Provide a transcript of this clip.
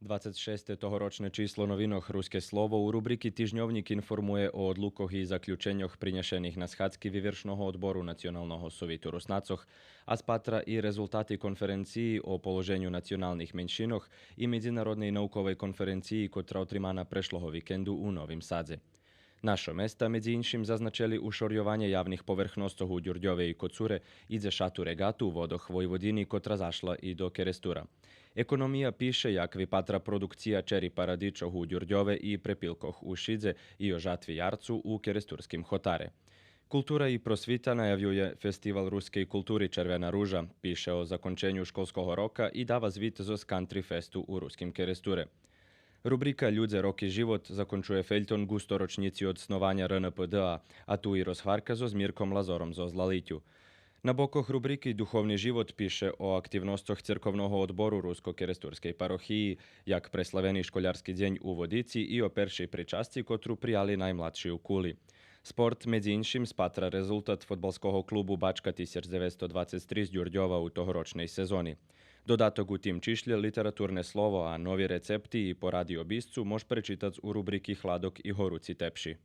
26. tohoročné číslo novinoch Ruské slovo u rubriky Týždňovník informuje o odlukoch i zaključenjoch prinješenih na schadzki vyvršnoho odboru Nacionalnog sovitu Rusnacoh, a spatra i rezultati konferenciji o položenju nacionalnih menšinoh i međunarodnej naukovej konferenciji kotra otrimana prešloho vikendu u Novim Sadze. Našo mesta među inšim zaznačili ušorjovanje javnih povrhnostoh u Đurđove i Kocure idze šatu regatu u vodoh Vojvodini kotra zašla i do Kerestura. Ekonomija piše jak vypatra produkcija čeri paradičoh u Đurđove i prepilkoh u Šidze i o žatvi jarcu u Keresturskim Hotare. Kultura i prosvita najavljuje festival ruske kulturi Červena ruža, piše o zakončenju školskog roka i dava zvit zos country festu u ruskim Keresture. Rubrika Ljudze, rok i život zakončuje feljton gustoročnici od snovanja RNPD-a, a tu i rozhvarka zo Mirkom Lazorom zo Zlalitju. Na bokoh rubriki Duhovni život piše o aktivnostoh crkovnog odboru Rusko-Keresturskej parohiji, jak preslaveni školjarski djenj u Vodici i o peršej pričasti kotru prijali najmladši u Kuli. Sport među inšim spatra rezultat fotbalskog klubu Bačka 1923 z Đurđova u tohoročnej sezoni. Dodatok u tim čišlje literaturne slovo, a novi recepti i poradi o biscu mož prečitac u rubriki Hladok i horuci tepši.